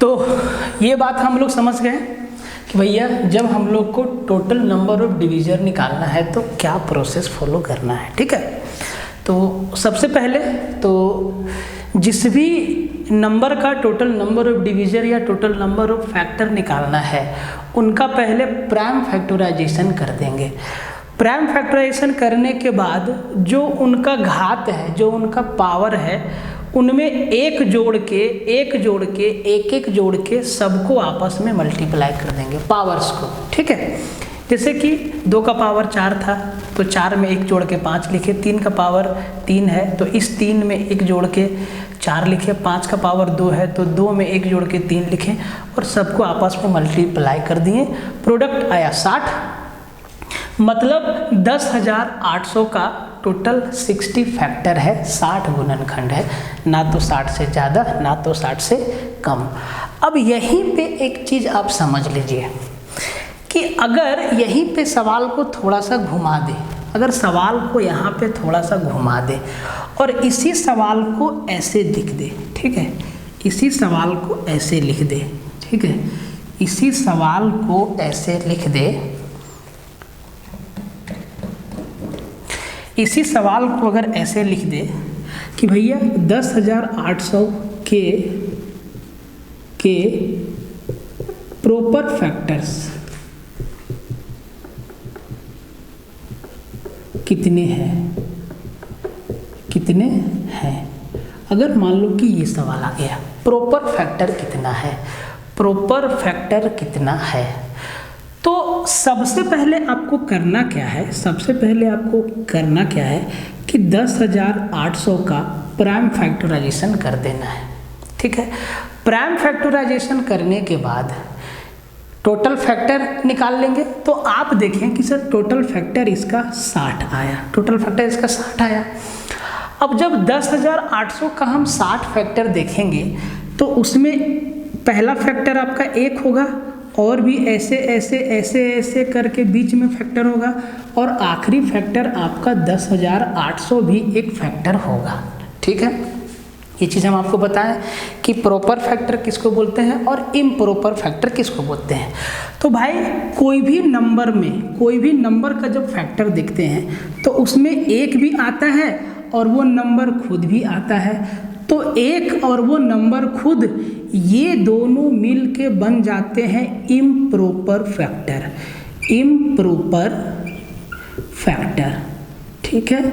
तो ये बात हम लोग समझ गए कि भैया जब हम लोग को टोटल नंबर ऑफ डिवीज़र निकालना है तो क्या प्रोसेस फॉलो करना है, ठीक है। तो सबसे पहले तो जिस भी नंबर का टोटल नंबर ऑफ डिवीज़र या टोटल नंबर ऑफ फैक्टर निकालना है उनका पहले प्राइम फैक्टराइजेशन कर देंगे। प्राइम फैक्टराइजेशन करने के बाद जो उनका घात है, जो उनका पावर है, उनमें एक जोड़ के सबको आपस में मल्टीप्लाई कर देंगे पावर्स को, ठीक है। जैसे कि 2 का पावर 4 था तो 4 में 1 जोड़ के 5 लिखे, 3 का पावर 3 है तो इस 3 में 1 जोड़ के 4 लिखे, 5 का पावर 2 है तो 2 में 1 जोड़ के 3 लिखे और सबको आपस में मल्टीप्लाई कर दिए। प्रोडक्ट आया 60, मतलब 10,800 का टोटल 60 फैक्टर है, 60 गुणनखंड है, ना तो 60 से ज़्यादा ना तो 60 से कम। अब यहीं पे एक चीज़ आप समझ लीजिए कि अगर यहीं पे सवाल को थोड़ा सा घुमा दे, अगर सवाल को यहाँ पे थोड़ा सा घुमा दे और इसी सवाल को ऐसे लिख दे, ठीक है, इसी सवाल को ऐसे लिख दे, ठीक है, इसी सवाल को ऐसे लिख दे, इसी सवाल को अगर ऐसे लिख दे कि भैया 10,800 के प्रॉपर फैक्टर्स कितने हैं, अगर मान लो कि ये सवाल आ गया प्रॉपर फैक्टर कितना है, प्रॉपर फैक्टर कितना है, तो सबसे पहले आपको करना क्या है, सबसे पहले आपको करना क्या है कि 10,800 का प्राइम फैक्टराइजेशन कर देना है, ठीक है। प्राइम फैक्टराइजेशन करने के बाद टोटल फैक्टर निकाल लेंगे तो आप देखें कि सर टोटल फैक्टर इसका 60 आया, टोटल फैक्टर इसका 60 आया। अब जब 10,800 का हम 60 फैक्टर देखेंगे तो उसमें पहला फैक्टर आपका 1 होगा और भी ऐसे करके बीच में फैक्टर होगा और आखिरी फैक्टर आपका 10,800 भी एक फैक्टर होगा, ठीक है। ये चीज़ हम आपको बताएं कि प्रॉपर फैक्टर किसको बोलते हैं और इम्प्रॉपर फैक्टर किसको बोलते हैं। तो भाई कोई भी नंबर का जब फैक्टर देखते हैं तो उसमें 1 भी आता है और वो नंबर खुद भी आता है, तो 1 और वो नंबर खुद ये दोनों मिल के बन जाते हैं इम्प्रॉपर फैक्टर, इम्प्रॉपर फैक्टर, ठीक है,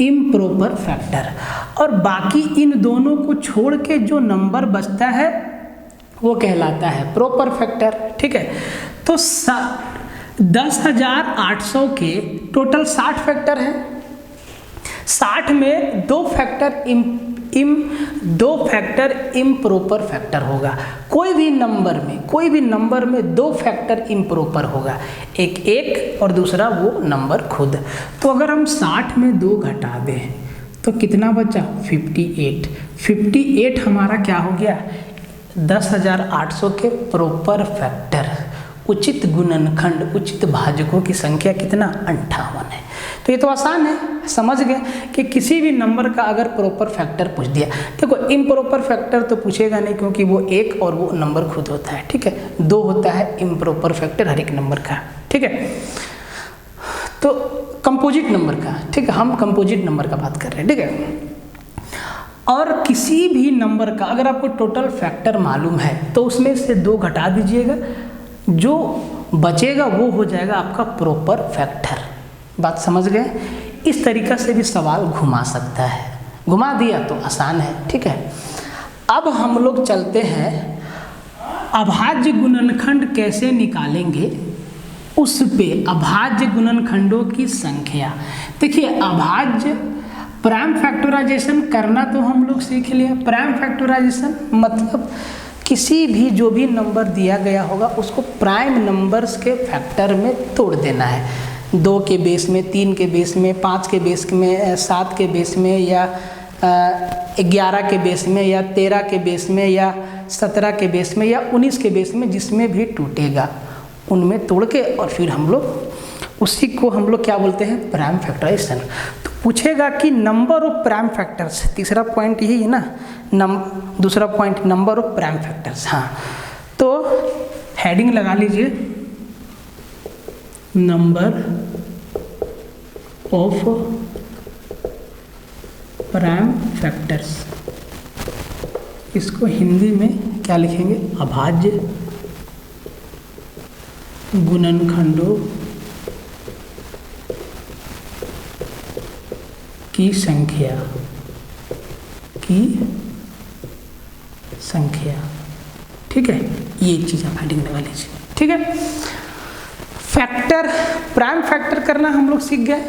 इम्प्रॉपर फैक्टर। और बाकी इन दोनों को छोड़ के जो नंबर बचता है वो कहलाता है प्रॉपर फैक्टर, ठीक है। तो 10,800 के टोटल 60 फैक्टर हैं, 60 में 2 फैक्टर इम्प्रॉपर फैक्टर होगा। कोई भी नंबर में 2 फैक्टर इम्प्रॉपर होगा, एक और दूसरा वो नंबर खुद। तो अगर हम 60 में 2 घटा दें तो कितना बचा 58 हमारा क्या हो गया 10,800 के प्रॉपर फैक्टर, उचित गुणनखंड, उचित भाजकों की संख्या कितना 58 है। तो ये तो आसान है, समझ गए कि किसी भी नंबर का अगर प्रॉपर फैक्टर पूछ दिया, देखो इम्प्रॉपर फैक्टर तो पूछेगा नहीं क्योंकि वो 1 और वो नंबर खुद होता है, ठीक है। 2 होता है इम्प्रॉपर फैक्टर हर एक नंबर का, ठीक है। तो कंपोजिट नंबर का, ठीक है, हम कंपोजिट नंबर का बात कर रहे हैं, ठीक है। और किसी भी नंबर का अगर आपको टोटल फैक्टर मालूम है तो उसमें से 2 घटा दीजिएगा, जो बचेगा वो हो जाएगा आपका प्रॉपर फैक्टर। बात समझ गए। इस तरीक़ा से भी सवाल घुमा सकता है, घुमा दिया तो आसान है, ठीक है। अब हम लोग चलते हैं अभाज्य गुणनखंड कैसे निकालेंगे, उस पे अभाज्य गुणनखंडों की संख्या। देखिए अभाज्य प्राइम फैक्टराइजेशन करना तो हम लोग सीख लिए। प्राइम फैक्टराइजेशन मतलब किसी भी जो भी नंबर दिया गया होगा उसको प्राइम नंबर्स के फैक्टर में तोड़ देना है, 2 के बेस में, 3 के बेस में, 5 के बेस में, 7 के बेस में, या 11 के बेस में, या 13 के बेस में, या 17 के बेस में, या 19 के बेस में, जिसमें भी टूटेगा उनमें तोड़ के और फिर हम लोग उसी को हम लोग क्या बोलते हैं प्राइम फैक्टराइजेशन। तो पूछेगा कि नंबर ऑफ प्राइम फैक्टर्स, तीसरा पॉइंट यही है ना, दूसरा point number of prime factors. हाँ, तो हेडिंग लगा लीजिए, नंबर ऑफ प्राइम फैक्टर्स। इसको हिंदी में क्या लिखेंगे, अभाज्य गुणनखंडों की संख्या ठीक है, ये एक चीज़ आप हेडिंग लगा लीजिए। ठीक है, फैक्टर, प्राइम फैक्टर करना हम लोग सीख गए,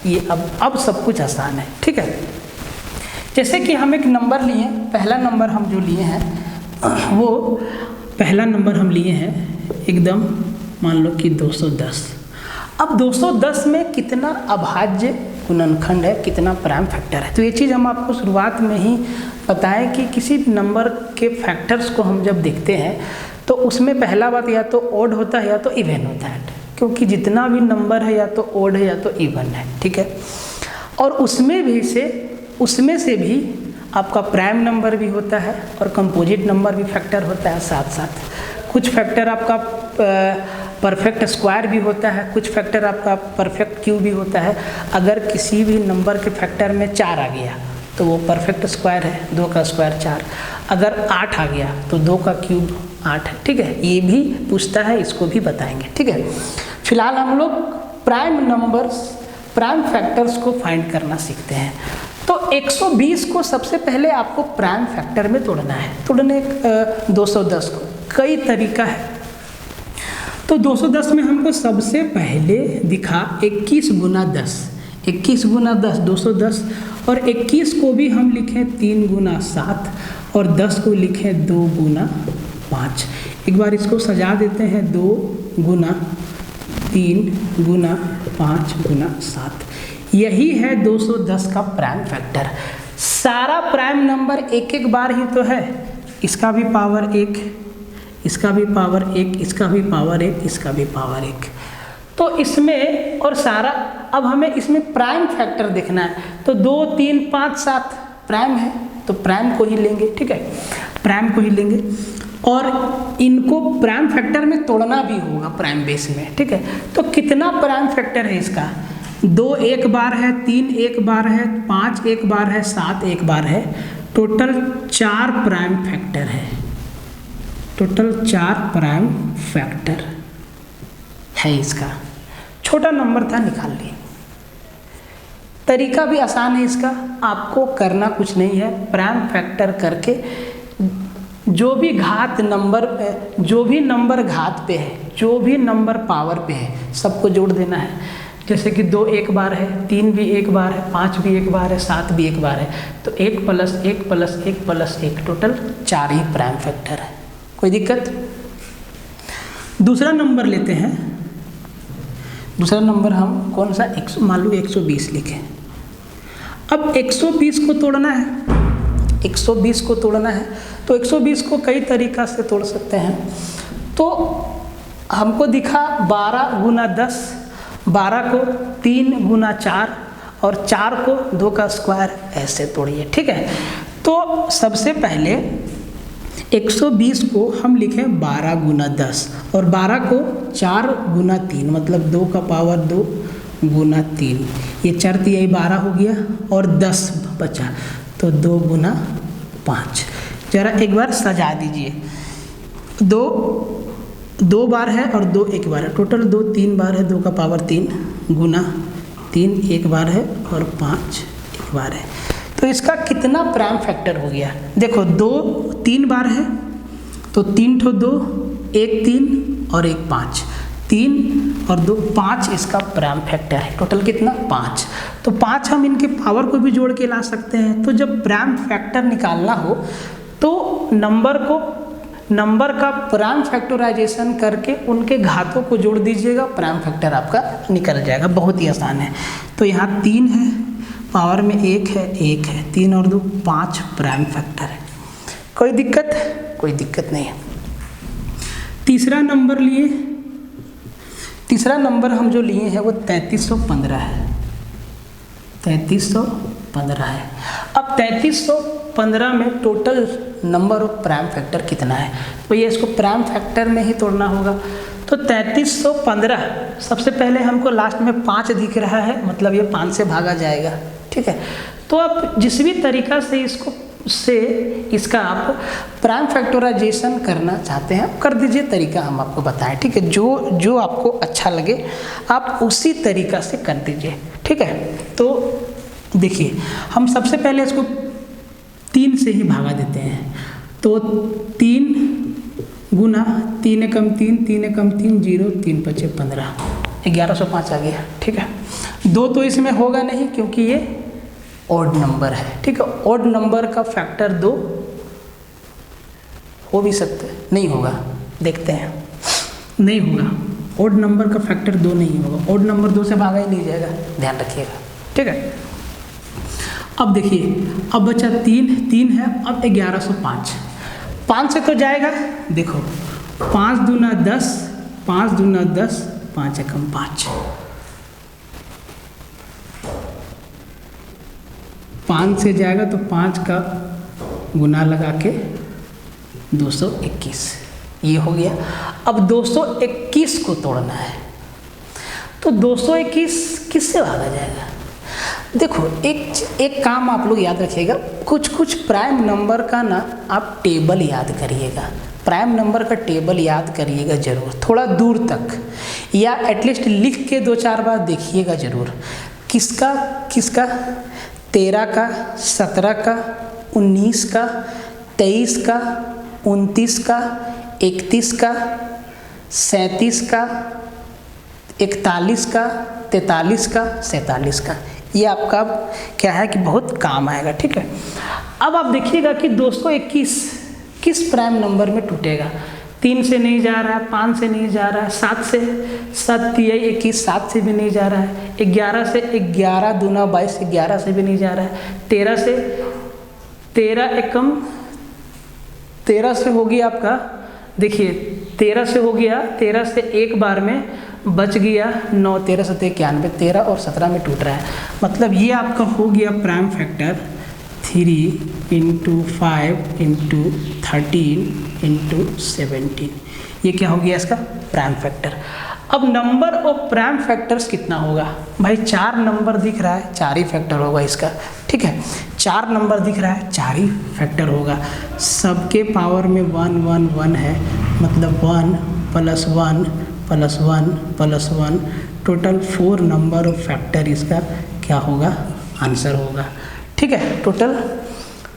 ये अब सब कुछ आसान है। ठीक है, जैसे कि हम एक नंबर लिए, पहला नंबर हम जो लिए हैं वो पहला नंबर हम लिए हैं एकदम, मान लो कि 210। अब 210 में कितना अभाज्य गुणनखंड है, कितना प्राइम फैक्टर है, तो ये चीज़ हम आपको शुरुआत में ही बताएं कि किसी भी नंबर के फैक्टर्स को हम जब देखते हैं तो उसमें पहला बात या तो ओड होता है या तो इवन होता है, क्योंकि जितना भी नंबर है या तो ओड है या तो इवन है। ठीक है, और उसमें से भी आपका प्राइम नंबर भी होता है और कंपोजिट नंबर भी फैक्टर होता है साथ साथ। कुछ फैक्टर आपका परफेक्ट स्क्वायर भी होता है, कुछ फैक्टर आपका परफेक्ट क्यूब भी होता है। अगर किसी भी नंबर के फैक्टर में 4 आ गया तो वो परफेक्ट स्क्वायर है, 2 का स्क्वायर 4। अगर 8 आ गया तो 2 का क्यूब 8 है। ठीक है, ये भी पूछता है, इसको भी बताएंगे। ठीक है, फिलहाल हम लोग प्राइम फैक्टर्स को फाइंड करना सीखते हैं। तो 120 को सबसे पहले आपको प्राइम फैक्टर में तोड़ना है। तोड़ने 210 को कई तरीका है। तो 210 में हमको सबसे पहले दिखा 21 गुना 10, 21 गुना 10 210, और 21 को भी हम लिखें 3 गुना 7 और 10 को लिखें 2 गुना 5। एक बार इसको सजा देते हैं, 2 गुना 3 गुना 5 गुना 7। यही है 210 का प्राइम फैक्टर। सारा प्राइम नंबर एक एक बार ही तो है, इसका भी पावर 1, इसका भी पावर 1, इसका भी पावर 1, इसका भी पावर 1। तो इसमें और सारा, अब हमें इसमें प्राइम फैक्टर देखना है, तो 2 3 5 7 प्राइम है तो प्राइम को ही लेंगे। ठीक है, प्राइम को ही लेंगे और इनको प्राइम फैक्टर में तोड़ना भी होगा प्राइम बेस में। ठीक है, तो कितना प्राइम फैक्टर है इसका, 2 एक बार है, 3 एक बार है, 5 एक बार है, 7 एक बार है, टोटल 4 प्राइम फैक्टर है। टोटल 4 प्राइम फैक्टर है इसका। छोटा नंबर था, निकाल लिए। तरीका भी आसान है इसका, आपको करना कुछ नहीं है। प्राइम फैक्टर करके जो भी नंबर घात पे है, जो भी नंबर पावर पे है, सबको जोड़ देना है। जैसे कि 2 एक बार है, 3 भी एक बार है, 5 भी एक बार है, 7 भी एक बार है, तो 1 + 1 + 1 + 1 टोटल 4 ही प्राइम फैक्टर है। कोई दिक्कत? दूसरा नंबर लेते हैं। दूसरा नंबर हम कौन सा, मान लो 120 लिखें। अब 120 को तोड़ना है, 120 को तोड़ना है, तो 120 को कई तरीक़ा से तोड़ सकते हैं। तो हमको दिखा 12 गुना 10, 12 को 3 गुना 4 और 4 को 2 का स्क्वायर, ऐसे तोड़िए। ठीक है, तो सबसे पहले 120 को हम लिखें 12 गुना 10 और 12 को 4 गुना 3, मतलब 2 का पावर 2 गुना 3, ये 4 3 12 हो गया और 10 बचा, तो 2 गुना 5। जरा एक बार सजा दीजिए, 2 बार है और 2 एक बार है, टोटल 2 3 बार है, 2 का पावर 3 गुना 3 एक बार है और 5 एक बार है। तो इसका कितना प्राइम फैक्टर हो गया, देखो 2 3 बार है तो 3 ठो 2, 1 3 और 1 5, 3 और 2 5 इसका प्राइम फैक्टर है। टोटल कितना, 5। तो 5 हम इनके पावर को भी जोड़ के ला सकते हैं। तो जब प्राइम फैक्टर निकालना हो तो नंबर का प्राइम फैक्टराइजेशन करके उनके घातों को जोड़ दीजिएगा, प्राइम फैक्टर आपका निकल जाएगा। बहुत ही आसान है। तो यहाँ 3 है, पावर में 1 है, 3 और 2 5 प्राइम फैक्टर है। कोई दिक्कत? कोई दिक्कत नहीं है। तीसरा नंबर लिए, तीसरा नंबर हम जो लिए हैं वो 3315 है। 3315 है। अब 3315 में total number of prime factor कितना है, तो ये इसको प्राइम फैक्टर में ही तोड़ना होगा। तो 3315 सबसे पहले हमको लास्ट में 5 दिख रहा है, मतलब ये 5 से भागा जाएगा, ठीक है। तो आप जिस भी तरीका से इसका आप प्राइम फैक्टराइजेशन करना चाहते हैं कर दीजिए, तरीका हम आपको बताएं, ठीक है। जो आपको अच्छा लगे आप उसी तरीका से कर दीजिए, ठीक है। तो देखिए हम सबसे पहले इसको 3 से ही भागा देते हैं, तो 3 गुना 3 एकम 3, 3 एकम 3 0, 3 पचे 15, 1105 आ गया, ठीक है। 2 तो इसमें होगा नहीं क्योंकि ये ऑड नंबर है, ठीक है। ऑड नंबर का फैक्टर 2 हो भी सकते हैं, नहीं होगा, देखते हैं, नहीं होगा। ऑड नंबर का फैक्टर 2 नहीं होगा, ऑड नंबर 2 से भागा ही नहीं जाएगा, ध्यान रखिएगा, ठीक है। अब देखिए अब बचा 3 है, अब 1105, 5 से तो जाएगा, देखो 5 दूना 10, 5 दूना 10, 5 एकम 5, 5 से जाएगा तो 5 का गुना लगा के 221, ये हो गया। अब 221 को तोड़ना है, तो 221 किससे भागा जाएगा? देखो एक काम आप लोग याद रखिएगा, कुछ प्राइम नंबर का ना आप टेबल याद करिएगा, प्राइम नंबर का टेबल याद करिएगा जरूर, थोड़ा दूर तक, या एटलीस्ट लिख के 2-4 बार देखिएगा जरूर। किसका 13 का, 17 का, 19 का, 23 का, 29 का, 31 का, 37 का, 41 का, 43 का, 47 का, ये आपका क्या है कि बहुत काम आएगा, ठीक है। अब आप देखिएगा कि 221 किस प्राइम नंबर में टूटेगा। 3 से नहीं जा रहा है, 5 से नहीं जा रहा है, 7 से 7 21, 7 से भी नहीं जा रहा है, 11 से 11 दूना 22, 11 से भी नहीं जा रहा है, 13 से 13 एकम 13 से होगी आपका, देखिए 13 से हो गया, 13 से एक बार में बच गया 9, 13 से 91, 13 और 17 में टूट रहा है, मतलब ये आपका हो गया प्राइम फैक्टर 3 × 5 × 13 × 17, ये क्या हो गया इसका प्राइम फैक्टर। अब नंबर ऑफ प्राइम फैक्टर्स कितना होगा भाई? 4 नंबर दिख रहा है, 4 ही फैक्टर होगा इसका, ठीक है। 4 नंबर दिख रहा है, 4 ही फैक्टर होगा, सबके पावर में 1 1 1 है, मतलब 1 + 1 + 1 + 1, टोटल 4 नंबर ऑफ फैक्टर इसका क्या होगा? आंसर होगा, ठीक है।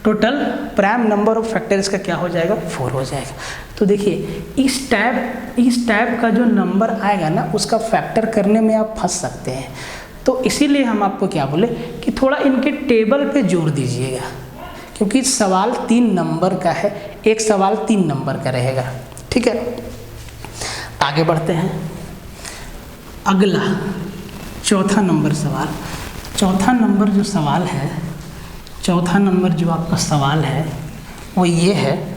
Total prime number of factor इसका क्या हो जाएगा? 4 हो जाएगा। तो देखिए इस टाइप का जो नंबर आएगा ना, उसका फैक्टर करने में आप फंस सकते हैं, तो इसीलिए हम आपको क्या बोले कि थोड़ा इनके टेबल पे जोर दीजिएगा, क्योंकि सवाल 3 नंबर का है, एक सवाल 3 नंबर का रहेगा, ठीक है। आगे बढ़ते हैं, अगला चौथा नंबर सवाल। चौथा नंबर जो सवाल है, चौथा नंबर जो आपका सवाल है वो ये है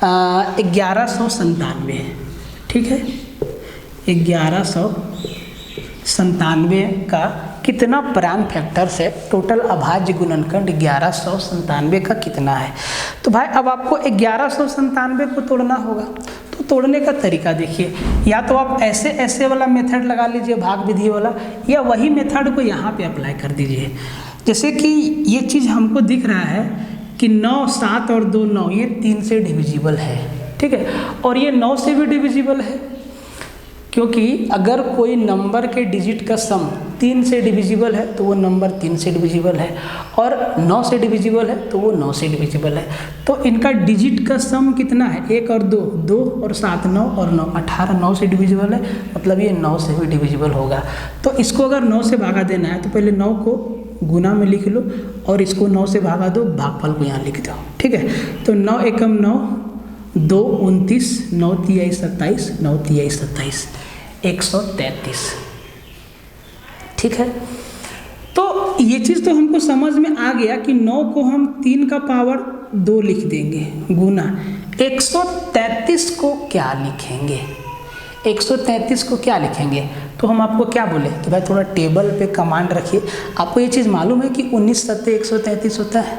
1197, ठीक है। 1197 का कितना प्राइम फैक्टर से टोटल अभाज्य गुणनखंड 1197 का कितना है? तो भाई अब आपको 1197 को तोड़ना होगा, तो तोड़ने का तरीका देखिए, या तो आप ऐसे वाला मेथड लगा लीजिए भाग विधि वाला, या वही मेथड को यहाँ पे अप्लाई कर दीजिए। जैसे कि ये चीज़ हमको दिख रहा है कि 9, 7 और 2 9, ये 3 से डिविजिबल है, ठीक है, और ये 9 से भी डिविजिबल है, क्योंकि अगर कोई नंबर के डिजिट का सम 3 से डिविजिबल है तो वो नंबर 3 से डिविजिबल है, और 9 से डिविजिबल है तो वो 9 से डिविजिबल है। तो इनका डिजिट का सम कितना है? 1 और 2, 2 और 7 9 और 9 18, 9 से डिविजिबल है, मतलब ये 9 से भी डिविजिबल होगा। तो इसको अगर 9 से भागा देना है तो पहले 9 को गुना में लिख लो और इसको 9 से भागा दो, भागफल को यहाँ लिख दो, ठीक है। तो 9 एकम 9, 2 29, 9 तियाई 27, 9 तियाई 27, 133, ठीक है। तो ये चीज़ तो हमको समझ में आ गया कि 9 को हम 3 का पावर 2 लिख देंगे गुना 133 को क्या लिखेंगे? 133 को क्या लिखेंगे? तो हम आपको क्या बोले कि भाई थोड़ा टेबल पे कमांड रखिए। आपको ये चीज़ मालूम है कि 19 सत्ते 133 होता है।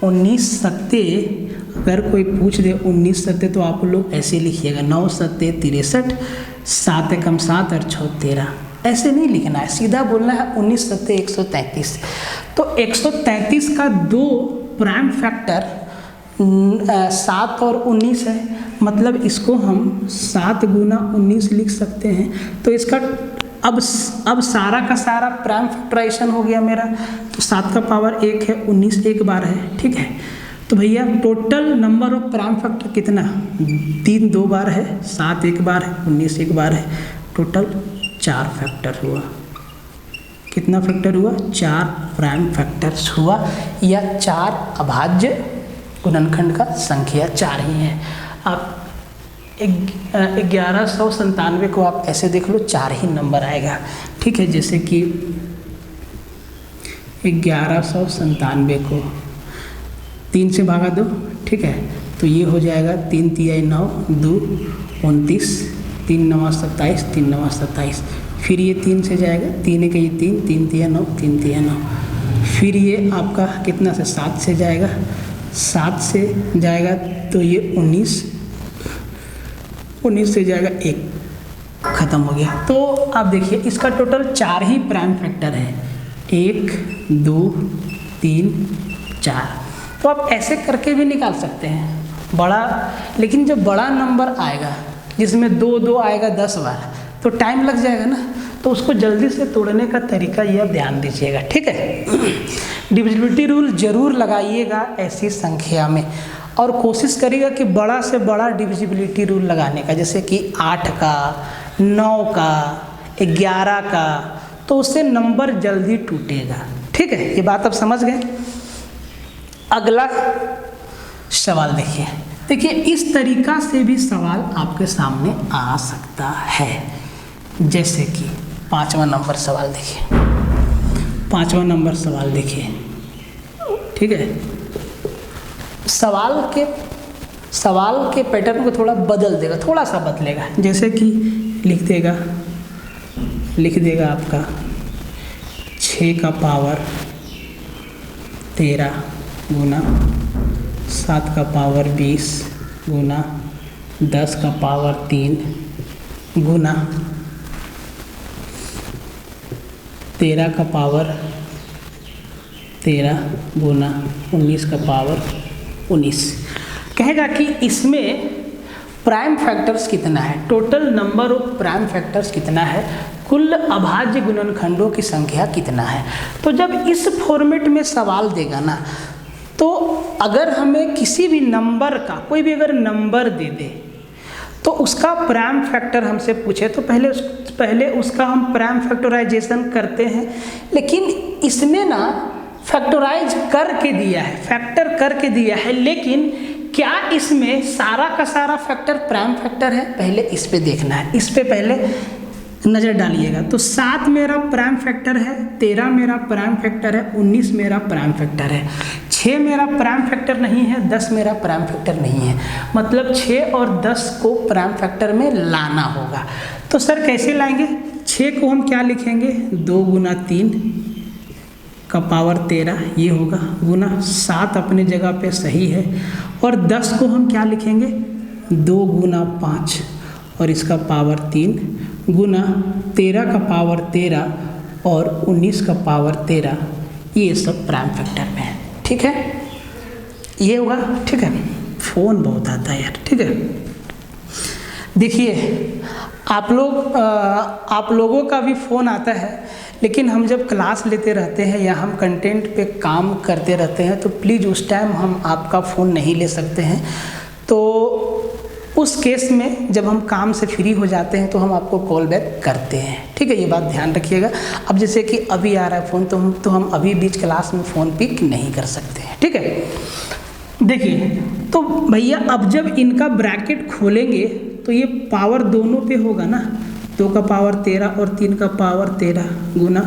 19 सत्ते अगर कोई पूछ दे 19 सत्ते तो आप लोग ऐसे लिखिएगा 9 सत्ते 63, 7 एकम 7 और 6 13। ऐसे नहीं लिखना है, सीधा बोलना है 19 सत्ते 133। तो 133 का 2 प्राइम फैक्टर 7 और 19 है, मतलब इसको हम 7 गुना 19 लिख सकते हैं। तो इसका अब सारा का सारा प्राइम फैक्टराइजेशन हो गया मेरा। तो 7 का पावर 1 है, 19 एक बार है, ठीक है। तो भैया total number of prime factor कितना, 3 2 बार है, 7 एक बार है, 19 एक बार है, टोटल 4 फैक्टर हुआ। कितना फैक्टर हुआ, 4 प्राइम फैक्टर्स हुआ, या 4 अभाज्य गुणनखंड का संख्या 4 ही है। आप 1197 को आप ऐसे देख लो, 4 ही नंबर आएगा, ठीक है। जैसे कि 1197 को 3 से भागा दो, ठीक है, तो ये हो जाएगा 3 तिया 9, 2 29, 3 9 27, 3 9 27। फिर ये 3 से जाएगा, 3 एक ये 3, 3 तिया 9, 3 तिया 9। फिर ये आपका कितना से 7 से जाएगा, 7 से जाएगा तो ये 19 से जाएगा 1, ख़त्म हो गया। तो आप देखिए इसका टोटल 4 ही प्राइम फैक्टर है, 1 2 3 4। तो आप ऐसे करके भी निकाल सकते हैं बड़ा, लेकिन जब बड़ा नंबर आएगा जिसमें 2 2 आएगा 10 बार, तो टाइम लग जाएगा ना, तो उसको जल्दी से तोड़ने का तरीका ये आप ध्यान दीजिएगा, ठीक है। डिविजिबिलिटी रूल जरूर लगाइएगा ऐसी संख्या में, और कोशिश करिएगा कि बड़ा से बड़ा डिविजिबिलिटी रूल लगाने का, जैसे कि 8 का 9 का 11 का, तो उससे नंबर जल्दी टूटेगा, ठीक है। ये बात आप समझ गए। अगला सवाल देखिए इस तरीका से भी सवाल आपके सामने आ सकता है। जैसे कि 5वां नंबर सवाल देखिए, 5वां नंबर सवाल देखिए, ठीक है। सवाल के पैटर्न को थोड़ा बदल देगा, थोड़ा सा बदलेगा। जैसे कि लिख देगा आपका 6 का पावर 13 गुना 7 का पावर 20 गुना 10 का पावर 3 गुना 13 का पावर 13 गुना 19 का पावर 19। कहेगा कि इसमें प्राइम फैक्टर्स कितना है, total number of prime factors कितना है, कुल अभाज्य गुणनखंडों की संख्या कितना है। तो जब इस फॉर्मेट में सवाल देगा ना, तो अगर हमें किसी भी नंबर का कोई भी अगर नंबर दे दे तो उसका प्राइम फैक्टर हमसे पूछे तो पहले उसका हम प्राइम फैक्टराइजेशन करते हैं। लेकिन इसमें ना फैक्टराइज करके दिया है, फैक्टर करके दिया है, लेकिन क्या इसमें सारा का सारा फैक्टर प्राइम फैक्टर है, पहले इस पे देखना है, इस पे पहले नज़र डालिएगा। तो 7 मेरा प्राइम फैक्टर है, 13 मेरा प्राइम फैक्टर है, 19 मेरा प्राइम फैक्टर है, 6 मेरा प्राइम फैक्टर नहीं है, 10 मेरा प्राइम फैक्टर नहीं है। मतलब 6 और 10 को प्राइम फैक्टर में लाना होगा। तो सर कैसे लाएंगे, 6 को हम क्या लिखेंगे, 2 गुना 3 का पावर 13 ये होगा, गुना 7 अपने जगह पे सही है, और 10 को हम क्या लिखेंगे, 2 गुना 5 और इसका पावर 3 गुना 13 का पावर 13 और 19 का पावर 13, ये सब प्राइम फैक्टर में है, ठीक है। ये होगा, ठीक है। फ़ोन बहुत आता है यार, ठीक है। देखिए आप लोगों का भी फ़ोन आता है, लेकिन हम जब क्लास लेते रहते हैं या हम कंटेंट पे काम करते रहते हैं तो प्लीज़ उस टाइम हम आपका फ़ोन नहीं ले सकते हैं। तो उस केस में जब हम काम से फ्री हो जाते हैं तो हम आपको कॉल बैक करते हैं, ठीक है। ये बात ध्यान रखिएगा। अब जैसे कि अभी आ रहा है फ़ोन, तो हम अभी बीच क्लास में फ़ोन पिक नहीं कर सकते हैं, ठीक है। देखिए तो भैया अब जब इनका ब्रैकेट खोलेंगे तो ये पावर दोनों पे होगा ना, 2 का पावर 13 और 3 का पावर 13 गुना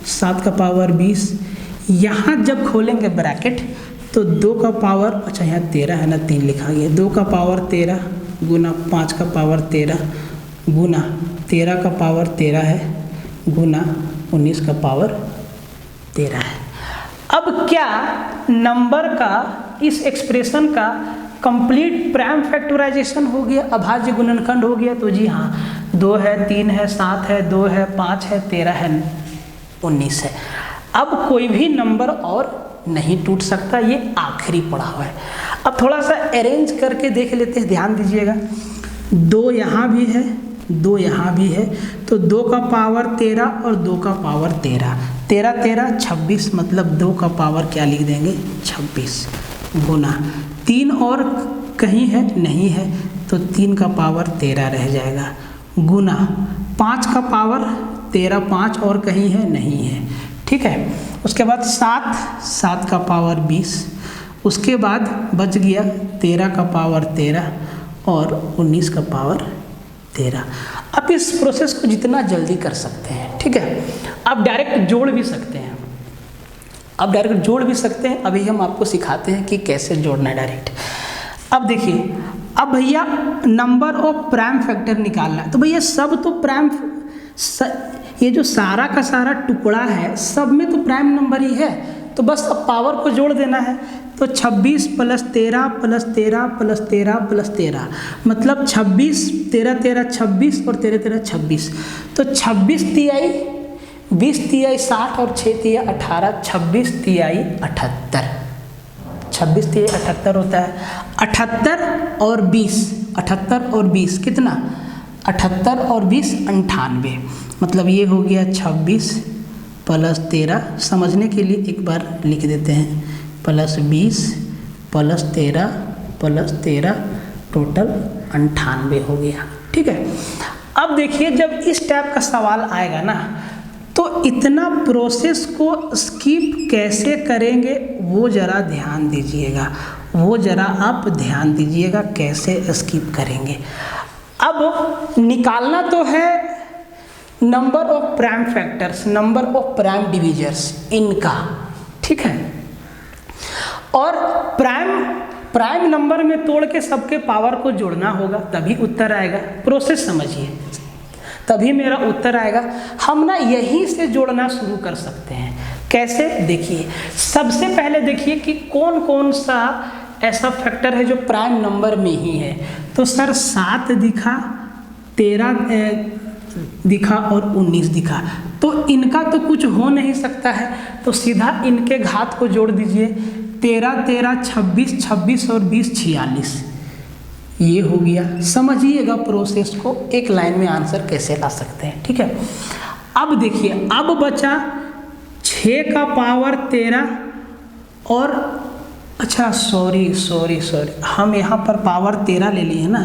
7 का पावर 20। यहाँ जब खोलेंगे ब्रैकेट तो 2 का पावर, अच्छा यहाँ 13 है ना, 3 लिखा गया, 2 का पावर 13 गुना 5 का पावर 13 गुना 13 का पावर 13 है गुना 19 का पावर 13 है। अब क्या नंबर का इस एक्सप्रेशन का कंप्लीट प्राइम फैक्टराइजेशन हो गया, अभाज्य गुणनखंड हो गया? तो जी हाँ, 2 है, 3 है, 7 है, 2 है, 5 है, 13 है, 19 है। अब कोई भी नंबर और नहीं टूट सकता, ये आखिरी पड़ा हुआ है। अब थोड़ा सा अरेंज करके देख लेते हैं, ध्यान दीजिएगा। 2 यहाँ भी है, 2 यहाँ भी है, तो 2 का पावर 13 और 2 का पावर 13, 13 13 26, मतलब 2 का पावर क्या लिख देंगे 26 गुना 3 और कहीं है नहीं है, तो 3 का पावर 13 रह जाएगा गुना 5 का पावर 13, 5 और कहीं है नहीं है, ठीक है। उसके बाद 7 का पावर 20, उसके बाद बच गया 13 का पावर 13 और 19 का पावर 13। आप इस प्रोसेस को जितना जल्दी कर सकते हैं, ठीक है। आप डायरेक्ट जोड़ भी सकते हैं, अभी हम आपको सिखाते हैं कि कैसे जोड़ना है डायरेक्ट। अब देखिए, अब भैया नंबर ऑफ प्राइम फैक्टर निकालना है, तो भैया सब तो प्राइम, ये जो सारा का सारा टुकड़ा है सब में तो प्राइम नंबर ही है, तो बस अब पावर को जोड़ देना है। तो 26 + 13 + 13 + 13 + 13, मतलब 26, 13 13 26 और 13 13 26, तो 26 तिहाई 20 तिहाई 60 और 6 तिहाई 18, 26 तिहाई 78, 26 तिहाई 78 होता है। 78 और 20 कितना? 78 और 20 98, मतलब ये हो गया 26 + 13, समझने के लिए एक बार लिख देते हैं, +20 + 13 + 13, टोटल 98 हो गया, ठीक है। अब देखिए, जब इस टाइप का सवाल आएगा ना, तो इतना प्रोसेस को स्किप कैसे करेंगे वो ज़रा ध्यान दीजिएगा, कैसे स्किप करेंगे। अब निकालना तो है number of prime factors, number of prime divisors इनका, ठीक है। और प्राइम नंबर में तोड़ के सबके पावर को जोड़ना होगा, तभी उत्तर आएगा। प्रोसेस समझिए, तभी मेरा उत्तर आएगा। हम ना यहीं से जोड़ना शुरू कर सकते हैं। कैसे? देखिए, सबसे पहले देखिए कि कौन कौन सा ऐसा फैक्टर है जो प्राइम नंबर में ही है। तो सर 7 दिखा, 13 दिखा और 19 दिखा, तो इनका तो कुछ हो नहीं सकता है, तो सीधा इनके घात को जोड़ दीजिए। 13 13 26, 26 और 20 46, ये हो गया। समझिएगा प्रोसेस को, एक लाइन में आंसर कैसे ला सकते हैं, ठीक है। अब देखिए, अब बचा 6 का पावर 13 और अच्छा सॉरी हम यहाँ पर पावर 13 ले लिए ना,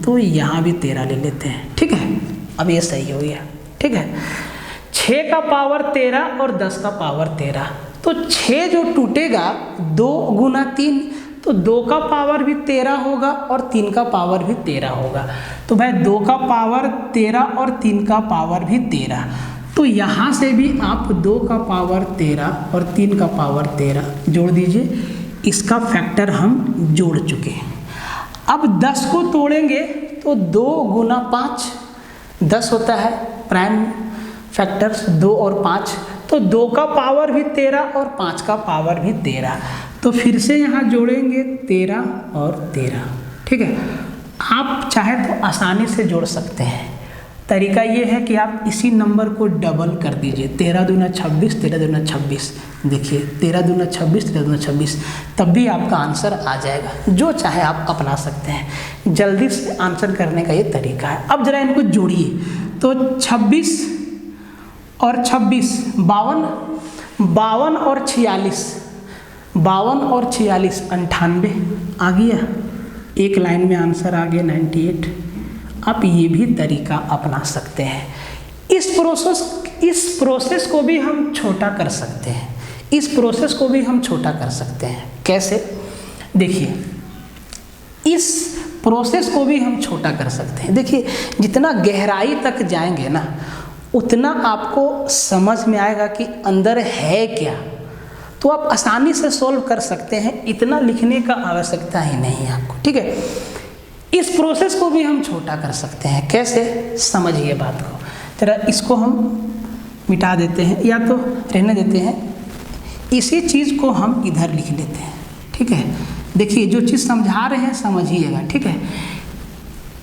तो यहाँ भी 13 ले लेते हैं, ठीक है। अब ये सही हो गया, ठीक है। 6 का पावर 13 और 10 का पावर 13, तो 6 जो टूटेगा 2 गुना 3, तो 2 का पावर भी 13 होगा और 3 का पावर भी 13 होगा। तो भाई 2 का पावर 13 और 3 का पावर भी 13, तो यहाँ से भी आप 2 का पावर 13 और 3 का पावर 13 जोड़ दीजिए। इसका फैक्टर हम जोड़ चुके हैं। अब 10 को तोड़ेंगे तो 2 गुना 5, 10 होता है प्राइम फैक्टर्स, 2 और 5, तो 2 का पावर भी 13 और 5 का पावर भी 13, तो फिर से यहाँ जोड़ेंगे 13 और 13, ठीक है। आप चाहे तो आसानी से जोड़ सकते हैं। तरीका ये है कि आप इसी नंबर को डबल कर दीजिए, 13 दूना 26, 13 दूना 26, देखिए 13 दूना 26, 13 दूना 26, तब भी आपका आंसर आ जाएगा। जो चाहे आप अपना सकते हैं, जल्दी से आंसर करने का ये तरीका है। अब जरा इनको जोड़िए, तो 26 और 26 52, 52 और 46, 52 और 46 98 आ गया, एक लाइन में आंसर आ गया 98। आप ये भी तरीका अपना सकते हैं। इस प्रोसेस को भी हम छोटा कर सकते हैं। कैसे? देखिए, इस प्रोसेस को भी हम छोटा कर सकते हैं। देखिए, जितना गहराई तक जाएंगे ना, उतना आपको समझ में आएगा कि अंदर है क्या, तो आप आसानी से सॉल्व कर सकते हैं। इतना लिखने का आवश्यकता ही नहीं है आपको, ठीक है। इस प्रोसेस को भी हम छोटा कर सकते हैं। कैसे, समझिए बात को जरा। इसको हम मिटा देते हैं या तो रहने देते हैं, इसी चीज़ को हम इधर लिख लेते हैं, ठीक है। देखिए जो चीज़ समझा रहे हैं समझिएगा, ठीक है।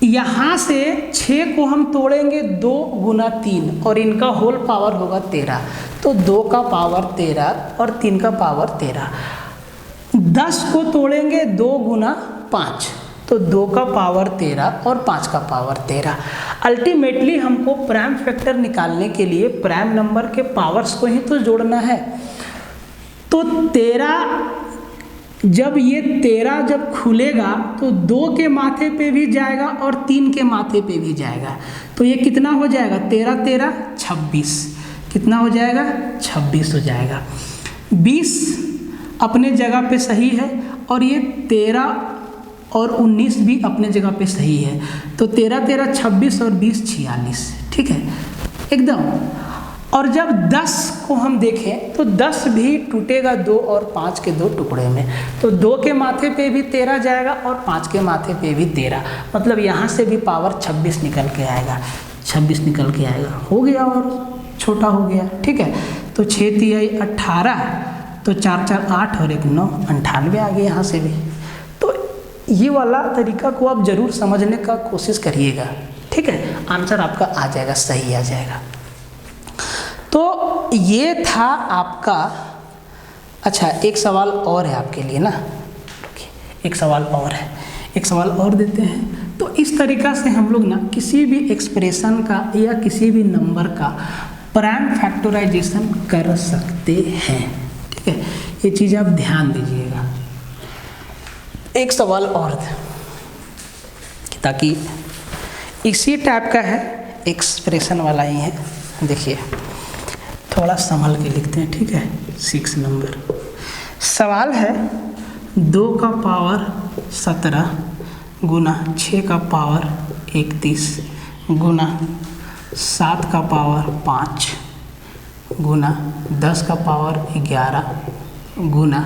यहाँ से 6 को हम तोड़ेंगे 2 गुना 3 और इनका होल पावर होगा 13, तो 2 का पावर 13 और 3 का पावर 13। 10 को तोड़ेंगे 2 गुना 5, तो 2 का पावर 13 और 5 का पावर 13। अल्टीमेटली हमको प्राइम फैक्टर निकालने के लिए प्राइम नंबर के पावर्स को ही तो जोड़ना है। तो 13 जब ये 13 जब खुलेगा तो 2 के माथे पे भी जाएगा और 3 के माथे पे भी जाएगा, तो ये कितना हो जाएगा, 13 13 26, कितना हो जाएगा, 26 हो जाएगा। 20 अपने जगह पे सही है और ये 13 और 19 भी अपने जगह पे सही है, तो 13 13 26 और 20 46, ठीक है एकदम। और जब 10 को हम देखें तो 10 भी टूटेगा 2 और 5 के 2 टुकड़े में, तो 2 के माथे पे भी 13 जाएगा और 5 के माथे पे भी 13, मतलब यहाँ से भी पावर 26 निकल के आएगा, 26 निकल के आएगा, हो गया और छोटा हो गया, ठीक है। तो 6 तिहाई 18, तो 4 4 8 और 1 9 98 आ गया यहाँ से भी। तो ये वाला तरीका को आप ज़रूर समझने का कोशिश करिएगा, ठीक है, आंसर आपका आ जाएगा, सही आ जाएगा। तो ये था आपका। अच्छा एक सवाल और है आपके लिए ना, एक सवाल और है, एक सवाल और देते हैं। तो इस तरीक़ा से हम लोग ना किसी भी एक्सप्रेशन का या किसी भी नंबर का प्राइम फैक्टराइजेशन कर सकते हैं, ठीक है, ये चीज़ आप ध्यान दीजिएगा। एक सवाल और ताकि इसी टाइप का है, एक्सप्रेशन वाला ही है, देखिए थोड़ा संभल के लिखते हैं, ठीक है। 6 नंबर सवाल है, 2 का पावर 17 गुना 6 का पावर 31 गुना 7 का पावर 5 गुना 10 का पावर 11 गुना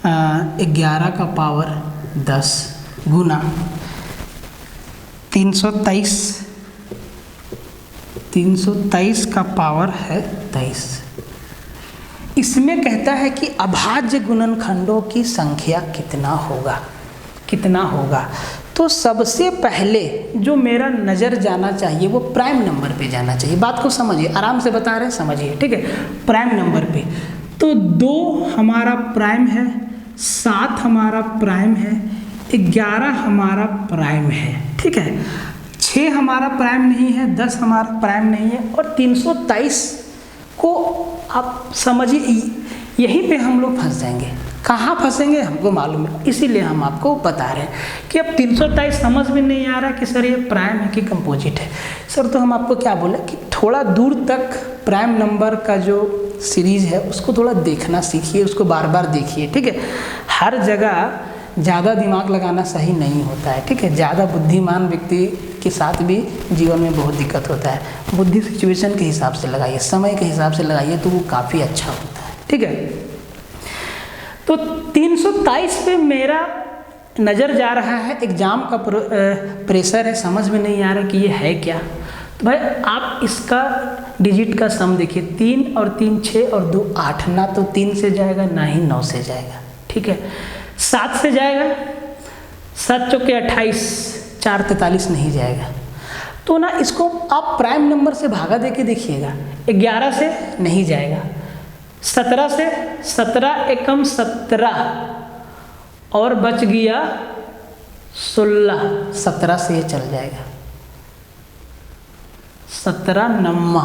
11 का पावर 10 गुना 323 का पावर है 23। इसमें कहता है कि अभाज्य गुणनखंडों की संख्या कितना होगा, कितना होगा। तो सबसे पहले जो मेरा नज़र जाना चाहिए वो प्राइम नंबर पे जाना चाहिए। बात को समझिए, आराम से बता रहे हैं, समझिए, ठीक है। प्राइम नंबर पे तो 2 हमारा प्राइम है, 7 हमारा प्राइम है, 11 हमारा प्राइम है, ठीक है। 6 हमारा प्राइम नहीं है, 10 हमारा प्राइम नहीं है, और 323 को आप समझिए, यहीं पे हम लोग फंस जाएंगे। कहाँ फंसेंगे हमको मालूम है, इसीलिए हम आपको बता रहे हैं कि अब 323 समझ में नहीं आ रहा कि सर ये प्राइम है कि कंपोजिट है। सर तो हम आपको क्या बोले कि थोड़ा दूर तक प्राइम नंबर का जो सीरीज़ है उसको थोड़ा देखना सीखिए, उसको बार बार देखिए, ठीक है। हर जगह ज़्यादा दिमाग लगाना सही नहीं होता है, ठीक है। ज़्यादा बुद्धिमान व्यक्ति के साथ भी जीवन में बहुत दिक्कत होता है। बुद्धि सिचुएशन के हिसाब से लगाइए, समय के हिसाब से लगाइए, तो वो काफ़ी अच्छा होता है, ठीक है। तो 323 पे मेरा नज़र जा रहा है, एग्ज़ाम का प्रेशर है, समझ में नहीं आ रहा कि ये है क्या। तो भाई आप इसका डिजिट का सम देखिए, 3 और 3 6 और 2 8, ना तो 3 से जाएगा ना ही 9 से जाएगा, ठीक है। 7 से जाएगा, 7 चौके 28, 4 43 नहीं जाएगा। तो ना इसको आप प्राइम नंबर से भागा दे के देखिएगा, 11 से नहीं जाएगा, 17 से 17 एकम 17 और बच गया 16, 17 से ये चल जाएगा, 17 9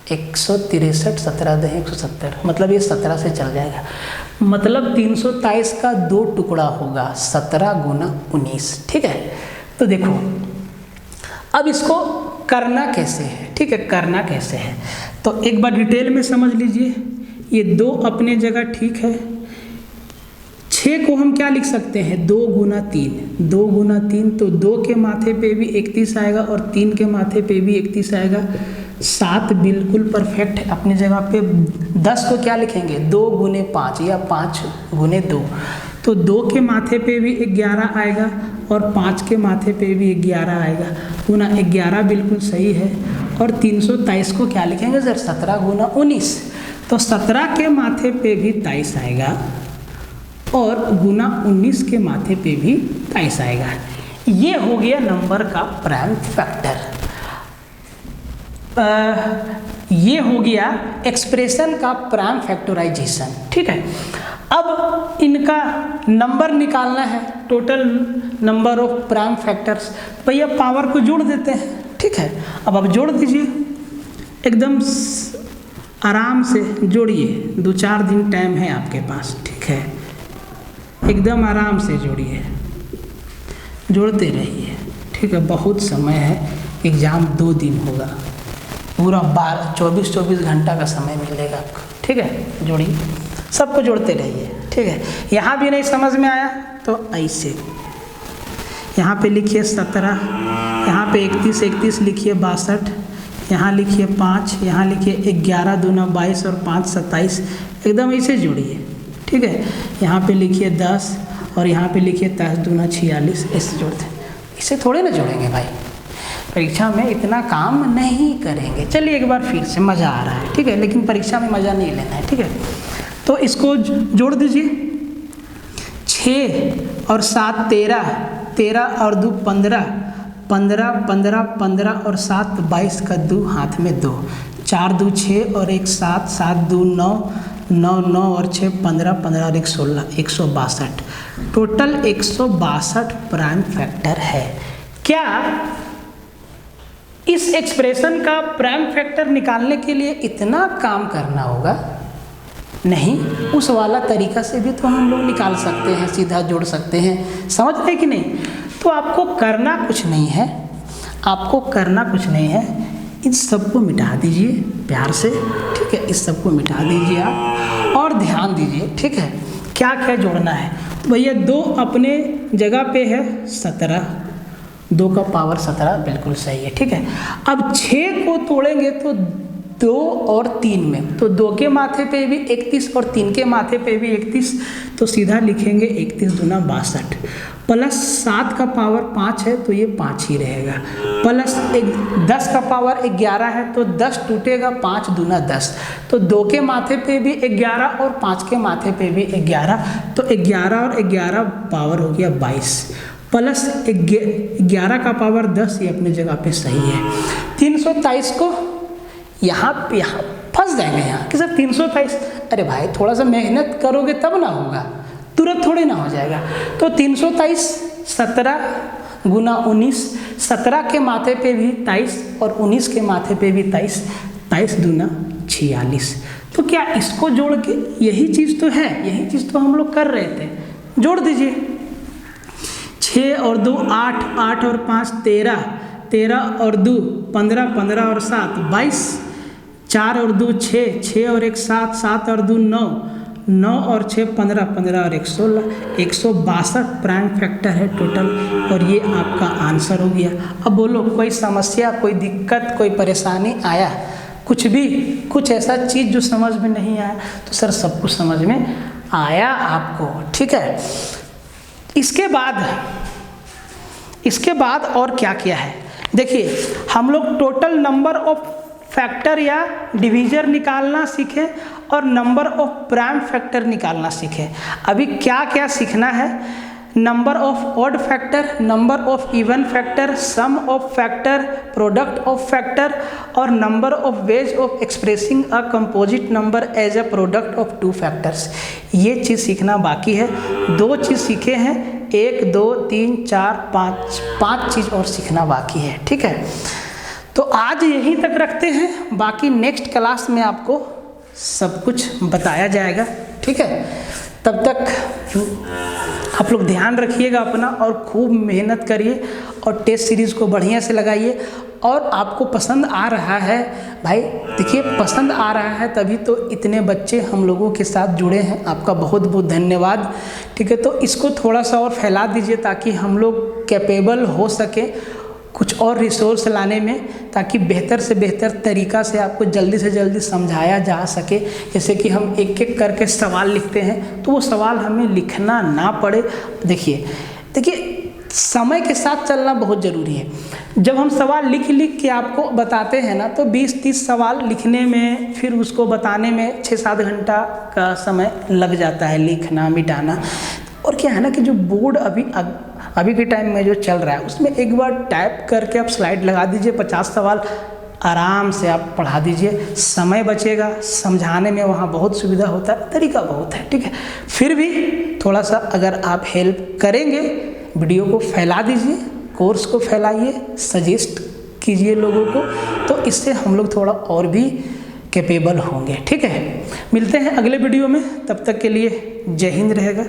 163, 17 दे 170, मतलब ये 17 से चल जाएगा। मतलब 323 का 2 टुकड़ा होगा, 17 गुना 19, ठीक है। तो देखो अब इसको करना कैसे है, ठीक है, करना कैसे है तो एक बार डिटेल में समझ लीजिए। ये 2 अपने जगह ठीक है, 6 को हम क्या लिख सकते हैं, 2 गुना 3, 2 गुना 3, तो 2 के माथे पे भी 31 आएगा और 3 के माथे पे भी 31 आएगा। 7 बिल्कुल परफेक्ट है अपनी जगह पे। 10 को क्या लिखेंगे, 2 गुने 5 या 5 गुने 2, तो 2 के माथे पे भी 11 आएगा और 5 के माथे पे भी 11 आएगा, गुना 11 बिल्कुल सही है। और 323 को क्या लिखेंगे सर? 17 गुना 19, तो 17 के माथे पे भी 23 आएगा और गुना 19 के माथे पे भी 23 आएगा। ये हो गया नंबर का प्राइम फैक्टर। ये हो गया एक्सप्रेशन का प्राइम फैक्टराइजेशन, ठीक है। अब इनका नंबर निकालना है, total number of prime factors. भैया पावर को जोड़ देते हैं, ठीक है। अब आप जोड़ दीजिए, एकदम आराम से जोड़िए, 2-4 दिन टाइम है आपके पास, ठीक है। एकदम आराम से जोड़िए, जोड़ते रहिए, ठीक है। बहुत समय है, एग्ज़ाम 2 दिन होगा, पूरा 24 घंटा का समय मिलेगा आपको, ठीक है। जोड़िए, सबको जोड़ते रहिए, ठीक है। यहाँ भी नहीं समझ में आया तो ऐसे यहाँ पे लिखिए 17, यहाँ पे 31 लिखिए 62, यहाँ लिखिए 5, यहाँ लिखिए 11 दूना 22 और 5 27, एकदम ऐसे जोड़िए, ठीक है। यहाँ पे लिखिए 10 और यहाँ पे लिखिए 10 दूना 46, ऐसे जोड़ते हैं। इसे थोड़े ना जोड़ेंगे भाई, परीक्षा में इतना काम नहीं करेंगे। चलिए एक बार फिर से, मज़ा आ रहा है, ठीक है, लेकिन परीक्षा में मज़ा नहीं लेना है, ठीक है। तो इसको जोड़ दीजिए, 6 और 7 13, 13 और 2 15, 15 15 15 और 7 22 का 2 हाथ में 2, 4 2 6 और 1 7, 7 2 9, 9 9 और 6 15, 15 और 1 16, 162, टोटल 162 प्राइम फैक्टर है। क्या इस एक्सप्रेशन का प्राइम फैक्टर निकालने के लिए इतना काम करना होगा? नहीं, उस वाला तरीका से भी तो हम लोग निकाल सकते हैं, सीधा जोड़ सकते हैं, समझ रहे कि नहीं? तो आपको करना कुछ नहीं है, आपको करना कुछ नहीं है, इन सबको मिटा दीजिए प्यार से, ठीक है। इस सबको मिटा दीजिए आप और ध्यान दीजिए, ठीक है, क्या क्या जोड़ना है। तो भैया 2 अपने जगह पे है 17, 2 का पावर 17 बिल्कुल सही है, ठीक है। अब 6 को तोड़ेंगे तो 2 और 3 में, तो 2 के माथे पे भी 31 और 3 के माथे पे भी 31, तो सीधा लिखेंगे 31 दूना 62, प्लस 7 का पावर 5 है तो ये 5 ही रहेगा, प्लस 10 का पावर 11 है तो 10 टूटेगा, 5 दूना 10, तो 2 के माथे पे भी 11 और 5 के माथे पे भी 11, तो 11 और 11 पावर हो गया 22, प्लस 11 का पावर 10, ये अपनी जगह पे सही है। 323 को यहाँ फंस जाएंगे यहाँ कि सर 323, अरे भाई थोड़ा सा मेहनत करोगे तब ना होगा, तुरंत थोड़े ना हो जाएगा। तो 323 17 गुना 19, 17 के माथे पे भी 23 और 19 के माथे पे भी 23, 23 दूना 46। तो क्या इसको जोड़ के, यही चीज़ तो है, यही चीज़ तो हम लोग कर रहे थे, जोड़ दीजिए। 6 और 2 8, 8 और 5 13, 13 और 2 15, 15 और 7 22, 4 और 2 6, 6 और 1 7, 7 और 2 9, 9 और 6 15, 15 और 1 16, 162 प्राइम फैक्टर है टोटल, और ये आपका आंसर हो गया। अब बोलो कोई समस्या, कोई दिक्कत, कोई परेशानी आया, कुछ भी, कुछ ऐसा चीज़ जो समझ में नहीं आया? तो सर सब कुछ समझ में आया आपको, ठीक है। इसके बाद और क्या किया है, देखिए हम लोग टोटल नंबर ऑफ फैक्टर या डिवीजर निकालना सीखे और नंबर ऑफ प्राइम फैक्टर निकालना सीखे। अभी क्या क्या सीखना है? Number of odd factor, number of even factor, sum of factor, product of factor और number of ways of expressing a composite number as a product of 2 factors. ये चीज़ सीखना बाकी है। 2 चीज़ सीखे हैं, 1 2 3 4 5 चीज़ और सीखना बाकी है, ठीक है। तो आज यहीं तक रखते हैं, बाकी नेक्स्ट क्लास में आपको सब कुछ बताया जाएगा, ठीक है। तब तक आप लोग ध्यान रखिएगा अपना और खूब मेहनत करिए और टेस्ट सीरीज़ को बढ़िया से लगाइए। और आपको पसंद आ रहा है भाई, देखिए पसंद आ रहा है तभी तो इतने बच्चे हम लोगों के साथ जुड़े हैं, आपका बहुत बहुत धन्यवाद, ठीक है। तो इसको थोड़ा सा और फैला दीजिए ताकि हम लोग कैपेबल हो सके कुछ और रिसोर्स लाने में, ताकि बेहतर से बेहतर तरीक़ा से आपको जल्दी से जल्दी समझाया जा सके। जैसे कि हम एक एक करके सवाल लिखते हैं तो वो सवाल हमें लिखना ना पड़े। देखिए समय के साथ चलना बहुत ज़रूरी है। जब हम सवाल लिख लिख के आपको बताते हैं ना, तो 20-30 सवाल लिखने में, फिर उसको बताने में 6-7 घंटा का समय लग जाता है, लिखना मिटाना। और क्या है ना कि जो बोर्ड अभी के टाइम में जो चल रहा है, उसमें एक बार टाइप करके आप स्लाइड लगा दीजिए, 50 सवाल आराम से आप पढ़ा दीजिए, समय बचेगा, समझाने में वहाँ बहुत सुविधा होता है, तरीका बहुत है, ठीक है। फिर भी थोड़ा सा अगर आप हेल्प करेंगे, वीडियो को फैला दीजिए, कोर्स को फैलाइए, सजेस्ट कीजिए लोगों को, तो इससे हम लोग थोड़ा और भी कैपेबल होंगे, ठीक है। मिलते हैं अगले वीडियो में, तब तक के लिए जय हिंद रहेगा।